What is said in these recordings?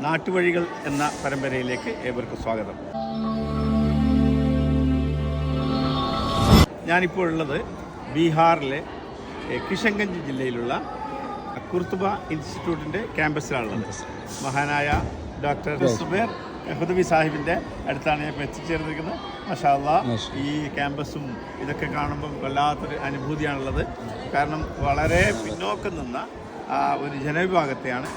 നാട്ടുവഴികൾ എന്ന പരമ്പരയിലേക്ക് ഏവർക്കും സ്വാഗതം. ഞാനിപ്പോൾ ഉള്ളത് ബീഹാറിലെ കിഷൻഗഞ്ച് ജില്ലയിലുള്ള കുർത്തുബ ഇൻസ്റ്റിറ്റ്യൂട്ടിൻ്റെ ക്യാമ്പസിലാണുള്ളത്. മഹാനായ ഡോക്ടർ സുബൈർ ഹുദവി സാഹിബിൻ്റെ അടുത്താണ് ഞാൻ എത്തിച്ചേർന്നിരിക്കുന്നത്. മാഷാ അല്ലാഹ്, ഈ ക്യാമ്പസും ഇതൊക്കെ കാണുമ്പം വല്ലാത്തൊരു അനുഭൂതിയാണുള്ളത്. കാരണം വളരെ പിന്നോക്കം നിന്ന ഒരു ജനവിഭാഗത്തെയാണ്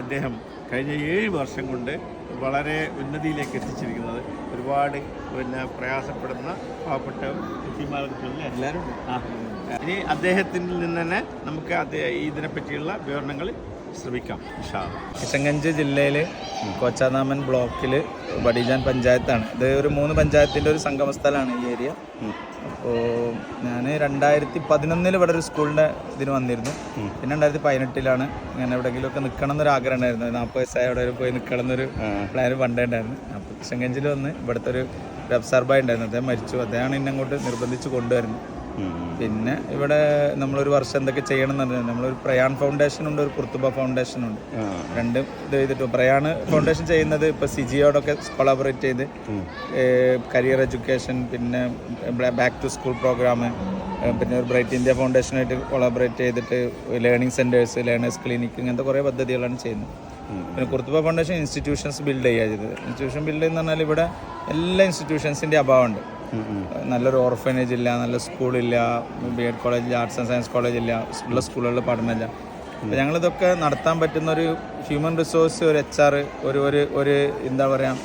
അദ്ദേഹം കഴിഞ്ഞ 7 വർഷം കൊണ്ട് വളരെ ഉന്നതിയിലേക്ക് എത്തിച്ചിരിക്കുന്നത്. ഒരുപാട് പ്രയാസപ്പെടുന്ന പാവപ്പെട്ട കുട്ടിമാർക്കുള്ള എല്ലാവരും ഇനി അദ്ദേഹത്തിൽ നിന്ന് തന്നെ നമുക്ക് ഇതിനെപ്പറ്റിയുള്ള വിവരണങ്ങൾ ശ്രമിക്കാം. കിഷൻഗഞ്ച് ജില്ലയിൽ കോച്ചാനാമൻ ബ്ലോക്കിൽ ബഡിജാൻ പഞ്ചായത്താണ്. ഇത് ഒരു 3 പഞ്ചായത്തിൻ്റെ ഒരു സംഗമസ്ഥലമാണ് ഈ ഏരിയ. അപ്പോൾ ഞാൻ 2011 ഇവിടെ ഒരു സ്കൂളിൻ്റെ ഇതിന് വന്നിരുന്നു. പിന്നെ 2018 ഇങ്ങനെ എവിടെയെങ്കിലുമൊക്കെ നിൽക്കണം എന്നൊരു ആഗ്രഹം ഉണ്ടായിരുന്നു. 40 വയസ്സായ അവിടെ പോയി നിൽക്കണം എന്നൊരു പ്ലാൻ പണ്ടേ ഉണ്ടായിരുന്നു. അപ്പോൾ കിഷൻഗഞ്ചിൽ വന്ന് ഇവിടുത്തെ ഒരു റബ്സാർബായി ഉണ്ടായിരുന്നു. അദ്ദേഹം മരിച്ചു. അദ്ദേഹമാണ് എന്നെ അങ്ങോട്ട് നിർബന്ധിച്ച് കൊണ്ടുവരുന്നത്. പിന്നെ ഇവിടെ നമ്മളൊരു വർഷം എന്തൊക്കെ ചെയ്യണം എന്ന് പറഞ്ഞാൽ നമ്മളൊരു പ്രയാൺ ഫൗണ്ടേഷൻ ഉണ്ട്, ഒരു കുർത്തുബ ഫൗണ്ടേഷൻ ഉണ്ട്. രണ്ടും ഇത് ചെയ്തിട്ട് പ്രയാൺ ഫൗണ്ടേഷൻ ചെയ്യുന്നത് ഇപ്പോൾ സിജിയോടൊക്കെ കൊളാബറേറ്റ് ചെയ്ത് കരിയർ എഡ്യൂക്കേഷൻ, പിന്നെ ബാക്ക് ടു സ്കൂൾ പ്രോഗ്രാം, പിന്നെ ഒരു ബ്രൈറ്റ് ഇന്ത്യ ഫൗണ്ടേഷനായിട്ട് കൊളാബറേറ്റ് ചെയ്തിട്ട് ലേണിംഗ് സെൻറ്റേഴ്സ്, ലേണേഴ്സ് ക്ലിനിക്ക്, ഇങ്ങനത്തെ കുറേ പദ്ധതികളാണ് ചെയ്യുന്നത്. പിന്നെ കുർത്തുബ ഫൗണ്ടേഷൻ ഇൻസ്റ്റിറ്റ്യൂഷൻസ് ബിൽഡ് ചെയ്യുക ചെയ്തത്. ഇൻസ്റ്റിറ്റ്യൂഷൻ ബിൽഡ് എന്ന് പറഞ്ഞാൽ ഇവിടെ എല്ലാ ഇൻസ്റ്റിറ്റ്യൂഷൻസിൻ്റെ അഭാവമുണ്ട്. നല്ലൊരു ഓർഫനേജ് ഇല്ല, നല്ല സ്കൂളില്ല, BEd കോളേജില്ല, ആർട്സ് ആൻഡ് സയൻസ് കോളേജില്ല, ഉള്ള സ്കൂളുകളിൽ പഠനമില്ല. അപ്പോൾ ഞങ്ങളിതൊക്കെ നടത്താൻ പറ്റുന്ന ഒരു ഹ്യൂമൻ റിസോഴ്സ്, ഒരു HR, ഒരു എന്താ പറയുക,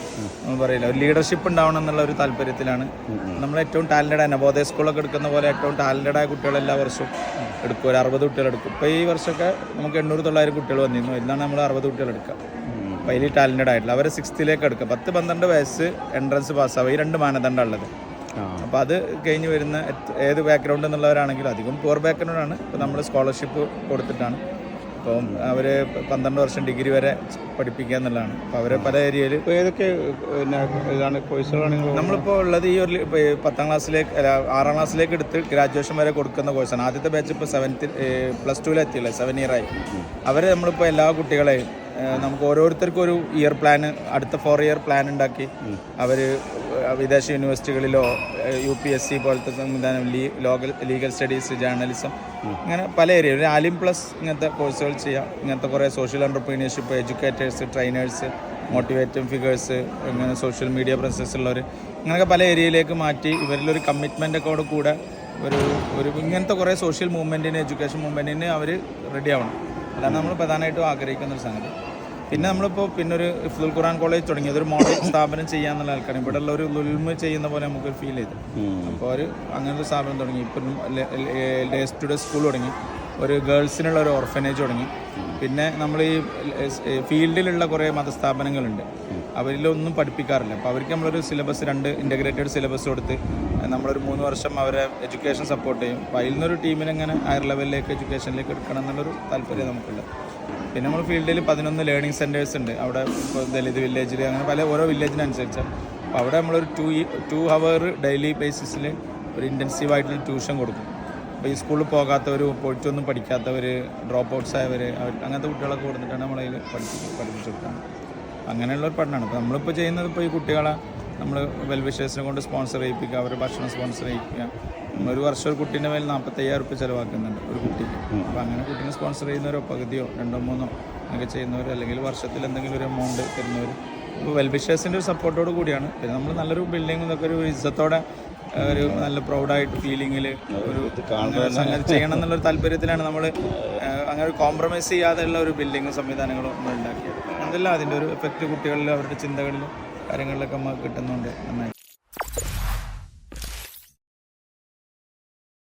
നമ്മൾ പറയില്ല, ഒരു ലീഡർഷിപ്പ് ഉണ്ടാവണം എന്നുള്ള ഒരു താല്പര്യത്തിലാണ് നമ്മൾ ഏറ്റവും ടാലൻറ്റഡ് നവോദയ സ്കൂളൊക്കെ എടുക്കുന്ന പോലെ ഏറ്റവും ടാലൻറ്റഡായ കുട്ടികൾ എല്ലാ വർഷവും എടുക്കും. ഒരു 60 കുട്ടികൾ എടുക്കും. ഇപ്പോൾ ഈ വർഷമൊക്കെ നമുക്ക് 800-900 കുട്ടികൾ വന്നിരുന്നു. ഇതിലാണ് നമ്മൾ 60 കുട്ടികൾ എടുക്കുക. അപ്പോൾ അതിൽ ടാലൻറ്റഡ് ആയിട്ടുള്ള അവരെ 6th എടുക്കുക. 10-12 വയസ്സ് എൻട്രൻസ് പാസ്സാവുക. ഈ 2 മാനദണ്ഡം ഉള്ളത്. അപ്പോൾ അത് കഴിഞ്ഞ് വരുന്ന ഏത് ബാക്ക്ഗ്രൗണ്ട് എന്നുള്ളവരാണെങ്കിലും അധികം പുവർ ബാക്ക്ഗ്രൗണ്ടാണ്. ഇപ്പോൾ നമ്മൾ സ്കോളർഷിപ്പ് കൊടുത്തിട്ടാണ്. അപ്പം അവർ 12 വർഷം ഡിഗ്രി വരെ പഠിപ്പിക്കുക എന്നുള്ളതാണ്. അപ്പോൾ അവരെ പല ഏരിയയിൽ ഏതൊക്കെ ഇതാണ് കോഴ്സുകളാണ് നമ്മളിപ്പോൾ ഉള്ളത്. ഈ ഒരു 10ാം ക്ലാസ്സിലേക്ക് 6ാം ക്ലാസ്സിലേക്ക് എടുത്ത് ഗ്രാജുവേഷൻ വരെ കൊടുക്കുന്ന കോഴ്സാണ്. ആദ്യത്തെ ബാച്ച് ഇപ്പോൾ 7th +2 എത്തിയില്ല, 7 ഇയർ ആയി. അവരെ നമ്മളിപ്പോൾ എല്ലാ കുട്ടികളെയും നമുക്ക് ഓരോരുത്തർക്കും ഒരു ഇയർ പ്ലാൻ, അടുത്ത 4 ഇയർ പ്ലാൻ ഉണ്ടാക്കി അവർ വിദേശ യൂണിവേഴ്സിറ്റികളിലോ UPSC പോലത്തെ സംവിധാനം, ലീഗൽ സ്റ്റഡീസ്, ജേർണലിസം, ഇങ്ങനെ പല ഏരിയ, ഒരു ആലിം പ്ലസ് ഇങ്ങനത്തെ കോഴ്സുകൾ ചെയ്യാം. ഇങ്ങനത്തെ കുറേ social entrepreneurship, educators, trainers, motivating figures, ഇങ്ങനെ സോഷ്യൽ മീഡിയ പ്രസൻസ് ഉള്ളവർ, ഇങ്ങനെയൊക്കെ പല ഏരിയയിലേക്ക് മാറ്റി ഇവരിലൊരു കമ്മിറ്റ്മെൻറ്റൊക്കെ കൂടെ ഒരു ഇങ്ങനത്തെ കുറേ സോഷ്യൽ മൂവ്മെൻറ്റിന്, എഡ്യൂക്കേഷൻ മൂവ്മെൻറ്റിന് അവർ റെഡി ആവണം. അതാണ് നമ്മൾ പ്രധാനമായിട്ടും ആഗ്രഹിക്കുന്നൊരു സംഗതി. പിന്നെ നമ്മളിപ്പോൾ ഒരു ഹിഫ്ദുൽ ഖുർആൻ കോളേജ് തുടങ്ങി. അതൊരു മോഡൽ സ്ഥാപനം ചെയ്യാന്നുള്ള ആൾക്കാണ്. ഇവിടെ ഉള്ള ഒരു ലുൽമ ചെയ്യുന്ന പോലെ നമുക്ക് ഫീൽ ചെയ്തു. അപ്പോൾ അങ്ങനത്തെ ഒരു സ്ഥാപനം തുടങ്ങി. ഇപ്പം ഡേസ് ടു ഡേ സ്കൂൾ തുടങ്ങി. ഒരു ഗേൾസിനുള്ള ഒരു ഓർഫനേജ് തുടങ്ങി. പിന്നെ നമ്മൾ ഈ ഫീൽഡിലുള്ള കുറേ മതസ്ഥാപനങ്ങളുണ്ട്, അവരിലൊന്നും പഠിപ്പിക്കാറില്ല. അപ്പോൾ അവർക്ക് നമ്മളൊരു സിലബസ്, 2 ഇൻ്റഗ്രേറ്റഡ് സിലബസ് കൊടുത്ത് നമ്മളൊരു 3 വർഷം അവരെ എഡ്യൂക്കേഷൻ സപ്പോർട്ട് ചെയ്യും. അപ്പോൾ അതിൽ നിന്നൊരു ടീമിനെ എങ്ങനെ ഹയർ ലെവലിലേക്ക് എഡ്യൂക്കേഷനിലേക്ക് എടുക്കണം എന്നുള്ളൊരു താല്പര്യം നമുക്കുള്ളത്. പിന്നെ നമ്മൾ ഫീൽഡിൽ 11 ലേണിംഗ് സെൻറ്റേഴ്സ് ഉണ്ട്. അവിടെ ഇപ്പോൾ ദലിത് വില്ലേജിൽ, അങ്ങനെ ഓരോ വില്ലേജിനനുസരിച്ച്. അപ്പോൾ അവിടെ നമ്മളൊരു 2 hour ഡെയിലി ബേസിസിൽ ഒരു ഇൻറ്റൻസീവായിട്ടുള്ള ട്യൂഷൻ കൊടുക്കും. അപ്പോൾ ഈ സ്കൂളിൽ പോകാത്തവർ, പോയിട്ടൊന്നും പഠിക്കാത്തവർ, ഡ്രോപ്പ് ഔട്ട്സ് ആയവർ, അങ്ങനത്തെ കുട്ടികളൊക്കെ കൊടുത്തിട്ടാണ് നമ്മളതിൽ പഠിപ്പിച്ചു കൊടുക്കുന്നത്. അങ്ങനെയുള്ളൊരു പഠനമാണ്. അപ്പോൾ നമ്മളിപ്പോൾ ചെയ്യുന്നത്, ഇപ്പോൾ ഈ കുട്ടികളെ നമ്മൾ വെൽവിഷേഴ്സിനെ കൊണ്ട് സ്പോൺസർ ചെയ്യിപ്പിക്കുക, അവരുടെ ഭക്ഷണം സ്പോൺസർ ചെയ്യിക്കുക. നമ്മളൊരു വർഷം ഒരു കുട്ടീൻ്റെ മേൽ 45,000 രൂപ ചിലവാക്കുന്നുണ്ട് ഒരു കുട്ടിക്ക്. അപ്പോൾ അങ്ങനെ കുട്ടീനെ സ്പോൺസർ ചെയ്യുന്നവരോ പകുതിയോ 2-3 ഒക്കെ ചെയ്യുന്നവർ, അല്ലെങ്കിൽ വർഷത്തിൽ എന്തെങ്കിലും ഒരു എമൗണ്ട് തരുന്നവർ. ഇപ്പോൾ വെൽവിഷേഴ്സിൻ്റെ ഒരു സപ്പോർട്ടോട് കൂടിയാണ്. പിന്നെ നമ്മൾ നല്ലൊരു ബിൽഡിംഗ് ഇതൊക്കെ ഒരു ഇജ്ജത്തോടെ, ഒരു നല്ല പ്രൗഡായിട്ട് ഫീലിങ്ങിൽ ഒരു സംഗതി ചെയ്യണം എന്നുള്ളൊരു താല്പര്യത്തിലാണ് നമ്മൾ അങ്ങനെ ഒരു കോംപ്രമൈസ് ചെയ്യാതെയുള്ള ഒരു ബിൽഡിങ്ങും സംവിധാനങ്ങളും നമ്മൾ ഉണ്ടാക്കിയത്. അതെല്ലാം അതിൻ്റെ ഒരു എഫക്റ്റ് കുട്ടികളിൽ, അവരുടെ ചിന്തകളിലും കാര്യങ്ങളിലൊക്കെ നമുക്ക് കിട്ടുന്നുണ്ട് നന്നായി.